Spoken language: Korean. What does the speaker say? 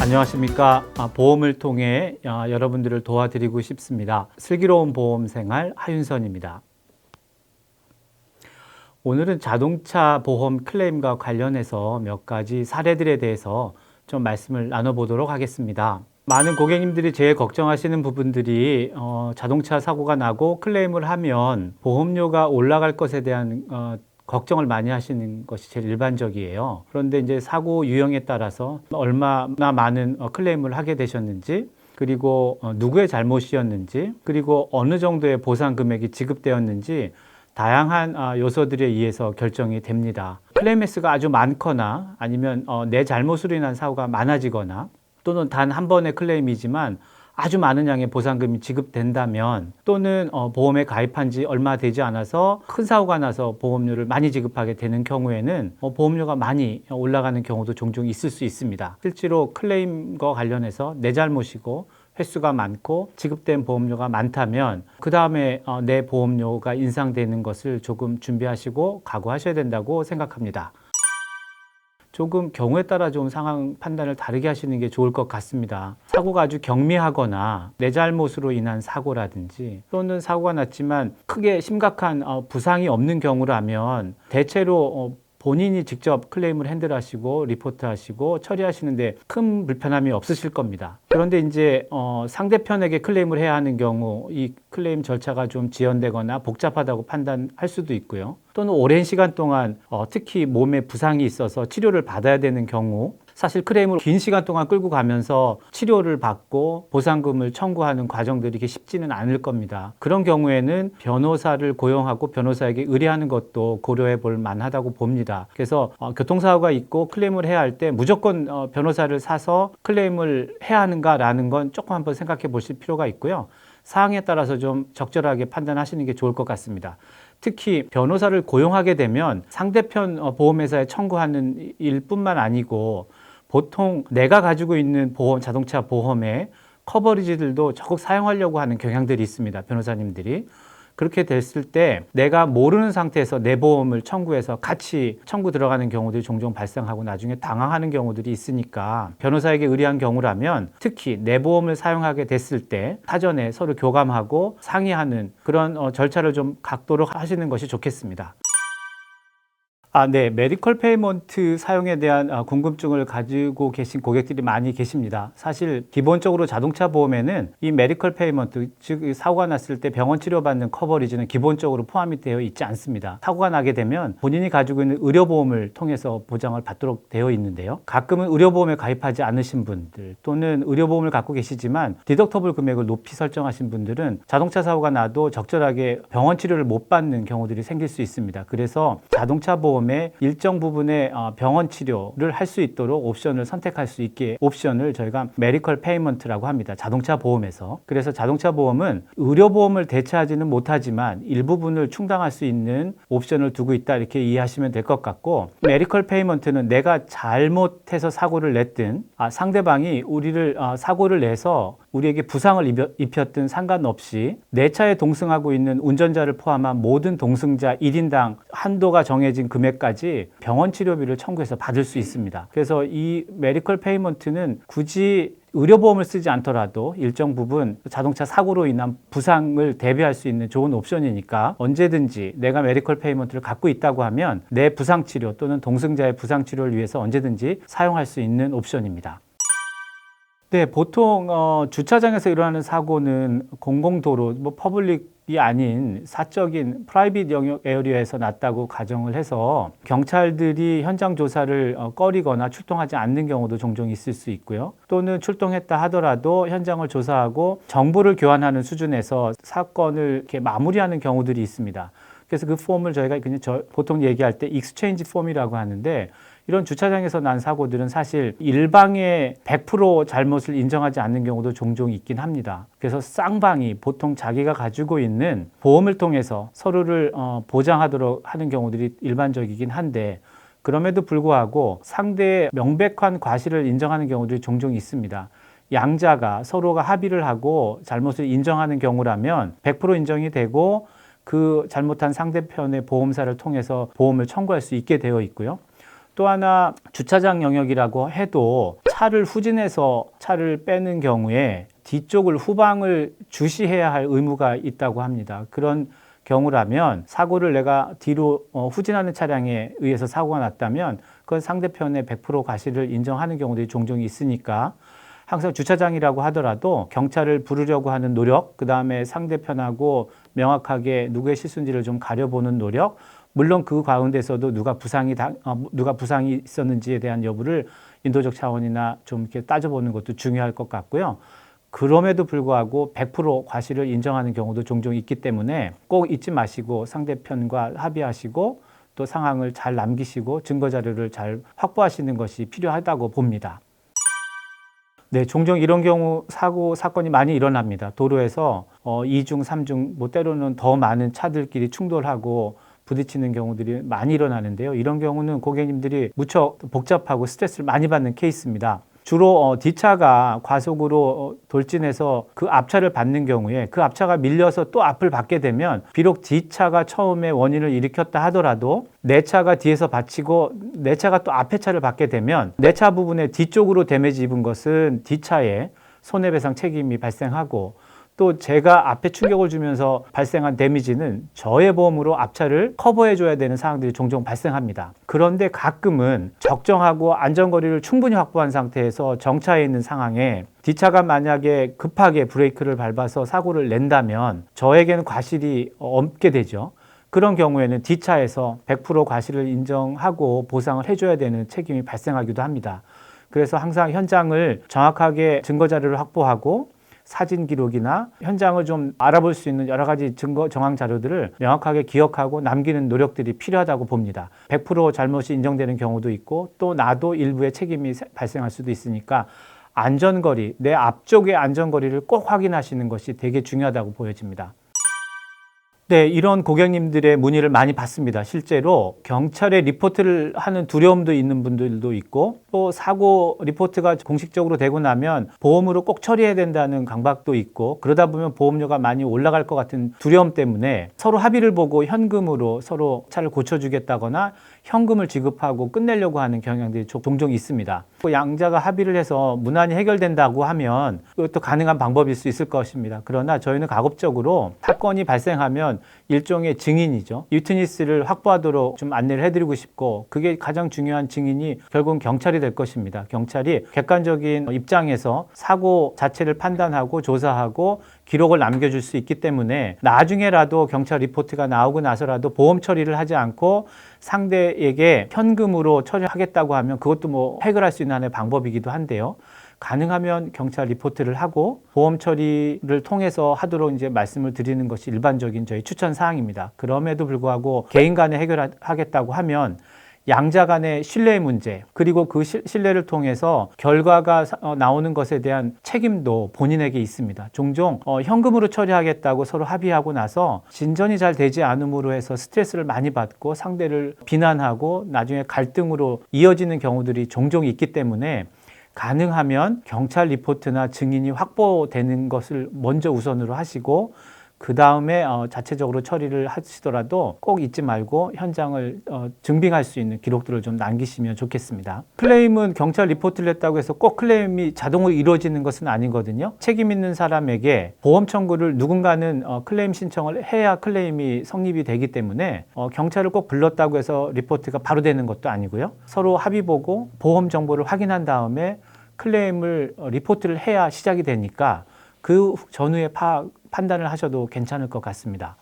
안녕하십니까. 보험을 통해 여러분들을 도와드리고 싶습니다. 슬기로운 보험생활 하윤선입니다. 오늘은 자동차 보험 클레임과 관련해서 몇 가지 사례들에 대해서 좀 말씀을 나눠보도록 하겠습니다. 많은 고객님들이 제일 걱정하시는 부분들이 자동차 사고가 나고 클레임을 하면 보험료가 올라갈 것에 대한 걱정을 많이 하시는 것이 제일 일반적이에요. 그런데 이제 사고 유형에 따라서 얼마나 많은 클레임을 하게 되셨는지, 그리고 누구의 잘못이었는지, 그리고 어느 정도의 보상 금액이 지급되었는지 다양한 요소들에 의해서 결정이 됩니다. 클레임 횟수가 아주 많거나 아니면 내 잘못으로 인한 사고가 많아지거나 또는 단 한 번의 클레임이지만 아주 많은 양의 보상금이 지급된다면, 또는 보험에 가입한 지 얼마 되지 않아서 큰 사고가 나서 보험료를 많이 지급하게 되는 경우에는 보험료가 많이 올라가는 경우도 종종 있을 수 있습니다. 실제로 클레임과 관련해서 내 잘못이고 횟수가 많고 지급된 보험료가 많다면 그 다음에 내 보험료가 인상되는 것을 조금 준비하시고 각오하셔야 된다고 생각합니다. 조금 경우에 따라 좀 상황 판단을 다르게 하시는 게 좋을 것 같습니다. 사고가 아주 경미하거나 내 잘못으로 인한 사고라든지, 또는 사고가 났지만 크게 심각한 부상이 없는 경우라면 대체로 본인이 직접 클레임을 핸들하시고 리포트하시고 처리하시는데 큰 불편함이 없으실 겁니다. 그런데 이제 상대편에게 클레임을 해야 하는 경우 이 클레임 절차가 좀 지연되거나 복잡하다고 판단할 수도 있고요. 또는 오랜 시간 동안 특히 몸에 부상이 있어서 치료를 받아야 되는 경우, 사실 클레임을 긴 시간 동안 끌고 가면서 치료를 받고 보상금을 청구하는 과정들이 이렇게 쉽지는 않을 겁니다. 그런 경우에는 변호사를 고용하고 변호사에게 의뢰하는 것도 고려해 볼 만하다고 봅니다. 그래서 교통사고가 있고 클레임을 해야 할 때 무조건 변호사를 사서 클레임을 해야 하는가라는 건 조금 한번 생각해 보실 필요가 있고요. 사항에 따라서 좀 적절하게 판단하시는 게 좋을 것 같습니다. 특히 변호사를 고용하게 되면 상대편 보험회사에 청구하는 일뿐만 아니고 보통 내가 가지고 있는 보험, 자동차 보험의 커버리지들도 적극 사용하려고 하는 경향들이 있습니다. 변호사님들이. 그렇게 됐을 때 내가 모르는 상태에서 내 보험을 청구해서 같이 청구 들어가는 경우들이 종종 발생하고 나중에 당황하는 경우들이 있으니까, 변호사에게 의뢰한 경우라면 특히 내 보험을 사용하게 됐을 때 사전에 서로 교감하고 상의하는 그런 절차를 좀 갖도록 하시는 것이 좋겠습니다. 네. 메디컬 페이먼트 사용에 대한 궁금증을 가지고 계신 고객들이 많이 계십니다. 사실 기본적으로 자동차 보험에는 이 메디컬 페이먼트, 즉 사고가 났을 때 병원 치료받는 커버리지는 기본적으로 포함이 되어 있지 않습니다. 사고가 나게 되면 본인이 가지고 있는 의료보험을 통해서 보장을 받도록 되어 있는데요. 가끔은 의료보험에 가입하지 않으신 분들, 또는 의료보험을 갖고 계시지만 디덕터블 금액을 높이 설정하신 분들은 자동차 사고가 나도 적절하게 병원 치료를 못 받는 경우들이 생길 수 있습니다. 그래서 자동차 보험 일정 부분의 병원 치료를 할 수 있도록 옵션을 선택할 수 있게 옵션을 저희가 메디컬 페이먼트라고 합니다. 자동차 보험에서. 그래서 자동차 보험은 의료보험을 대체하지는 못하지만 일부분을 충당할 수 있는 옵션을 두고 있다, 이렇게 이해하시면 될 것 같고, 메디컬 페이먼트는 내가 잘못해서 사고를 냈든 상대방이 우리를 사고를 내서 우리에게 부상을 입혔든 상관없이 내 차에 동승하고 있는 운전자를 포함한 모든 동승자 1인당 한도가 정해진 금액까지 병원 치료비를 청구해서 받을 수 있습니다. 그래서 이 메디컬 페이먼트는 굳이 의료보험을 쓰지 않더라도 일정 부분 자동차 사고로 인한 부상을 대비할 수 있는 좋은 옵션이니까 언제든지 내가 메디컬 페이먼트를 갖고 있다고 하면 내 부상치료 또는 동승자의 부상치료를 위해서 언제든지 사용할 수 있는 옵션입니다. 네, 보통 주차장에서 일어나는 사고는 공공도로, 퍼블릭이 아닌 사적인 프라이빗 영역 에어리어에서 났다고 가정을 해서 경찰들이 현장 조사를 꺼리거나 출동하지 않는 경우도 종종 있을 수 있고요. 또는 출동했다 하더라도 현장을 조사하고 정보를 교환하는 수준에서 사건을 이렇게 마무리하는 경우들이 있습니다. 그래서 그 폼을 저희가 그냥 보통 얘기할 때 익스체인지 폼이라고 하는데, 이런 주차장에서 난 사고들은 사실 일방의 100% 잘못을 인정하지 않는 경우도 종종 있긴 합니다. 그래서 쌍방이 보통 자기가 가지고 있는 보험을 통해서 서로를 보장하도록 하는 경우들이 일반적이긴 한데, 그럼에도 불구하고 상대의 명백한 과실을 인정하는 경우들이 종종 있습니다. 양자가 서로가 합의를 하고 잘못을 인정하는 경우라면 100% 인정이 되고 그 잘못한 상대편의 보험사를 통해서 보험을 청구할 수 있게 되어 있고요. 또 하나, 주차장 영역이라고 해도 차를 후진해서 차를 빼는 경우에 뒤쪽을 후방을 주시해야 할 의무가 있다고 합니다. 그런 경우라면 사고를 내가 뒤로 후진하는 차량에 의해서 사고가 났다면 그건 상대편의 100% 과실을 인정하는 경우들이 종종 있으니까 항상 주차장이라고 하더라도 경찰을 부르려고 하는 노력, 그 다음에 상대편하고 명확하게 누구의 실수인지를 좀 가려보는 노력, 물론 그 가운데서도 누가 부상이 있었는지에 대한 여부를 인도적 차원이나 좀 이렇게 따져보는 것도 중요할 것 같고요. 그럼에도 불구하고 100% 과실을 인정하는 경우도 종종 있기 때문에 꼭 잊지 마시고 상대편과 합의하시고 또 상황을 잘 남기시고 증거 자료를 잘 확보하시는 것이 필요하다고 봅니다. 네, 종종 이런 경우 사건이 많이 일어납니다. 도로에서 2중, 3중, 뭐 때로는 더 많은 차들끼리 충돌하고 부딪히는 경우들이 많이 일어나는데요. 이런 경우는 고객님들이 무척 복잡하고 스트레스를 많이 받는 케이스입니다. 주로 뒷차가 과속으로 돌진해서 그 앞차를 받는 경우에 그 앞차가 밀려서 또 앞을 받게 되면 비록 뒷차가 처음에 원인을 일으켰다 하더라도 내 차가 뒤에서 받치고 내 차가 또 앞에 차를 받게 되면 내 차 부분에 뒤쪽으로 데미지 입은 것은 뒷차에 손해배상 책임이 발생하고 또 제가 앞에 충격을 주면서 발생한 데미지는 저의 보험으로 앞차를 커버해 줘야 되는 상황들이 종종 발생합니다. 그런데 가끔은 적정하고 안전거리를 충분히 확보한 상태에서 정차해 있는 상황에 뒷차가 만약에 급하게 브레이크를 밟아서 사고를 낸다면 저에게는 과실이 없게 되죠. 그런 경우에는 뒷차에서 100% 과실을 인정하고 보상을 해줘야 되는 책임이 발생하기도 합니다. 그래서 항상 현장을 정확하게 증거 자료를 확보하고 사진 기록이나 현장을 좀 알아볼 수 있는 여러 가지 증거 정황 자료들을 명확하게 기억하고 남기는 노력들이 필요하다고 봅니다. 100% 잘못이 인정되는 경우도 있고 또 나도 일부의 책임이 발생할 수도 있으니까 안전거리, 내 앞쪽의 안전거리를 꼭 확인하시는 것이 되게 중요하다고 보여집니다. 네, 이런 고객님들의 문의를 많이 받습니다. 실제로 경찰에 리포트를 하는 두려움도 있는 분들도 있고 또 사고 리포트가 공식적으로 되고 나면 보험으로 꼭 처리해야 된다는 강박도 있고 그러다 보면 보험료가 많이 올라갈 것 같은 두려움 때문에 서로 합의를 보고 현금으로 서로 차를 고쳐주겠다거나 현금을 지급하고 끝내려고 하는 경향들이 종종 있습니다. 양자가 합의를 해서 무난히 해결된다고 하면 그것도 가능한 방법일 수 있을 것입니다. 그러나 저희는 가급적으로 사건이 발생하면 일종의 증인이죠. 위트니스를 확보하도록 좀 안내를 해드리고 싶고 그게 가장 중요한 증인이 결국은 경찰이 될 것입니다. 경찰이 객관적인 입장에서 사고 자체를 판단하고 조사하고 기록을 남겨줄 수 있기 때문에 나중에라도 경찰 리포트가 나오고 나서라도 보험 처리를 하지 않고 상대에게 현금으로 처리하겠다고 하면 그것도 뭐 해결할 수 있는 하나의 방법이기도 한데요. 가능하면 경찰 리포트를 하고 보험 처리를 통해서 하도록 이제 말씀을 드리는 것이 일반적인 저희 추천 사항입니다. 그럼에도 불구하고 개인 간에 해결하겠다고 하면 양자 간의 신뢰의 문제 그리고 그 신뢰를 통해서 결과가 나오는 것에 대한 책임도 본인에게 있습니다. 종종 현금으로 처리하겠다고 서로 합의하고 나서 진전이 잘 되지 않음으로 해서 스트레스를 많이 받고 상대를 비난하고 나중에 갈등으로 이어지는 경우들이 종종 있기 때문에 가능하면 경찰 리포트나 증인이 확보되는 것을 먼저 우선으로 하시고 그 다음에 자체적으로 처리를 하시더라도 꼭 잊지 말고 현장을 증빙할 수 있는 기록들을 좀 남기시면 좋겠습니다. 클레임은 경찰 리포트를 했다고 해서 꼭 클레임이 자동으로 이루어지는 것은 아니거든요. 책임 있는 사람에게 보험 청구를 누군가는 클레임 신청을 해야 클레임이 성립이 되기 때문에 경찰을 꼭 불렀다고 해서 리포트가 바로 되는 것도 아니고요. 서로 합의 보고 보험 정보를 확인한 다음에 클레임을 리포트를 해야 시작이 되니까 그 전후에 판단을 하셔도 괜찮을 것 같습니다.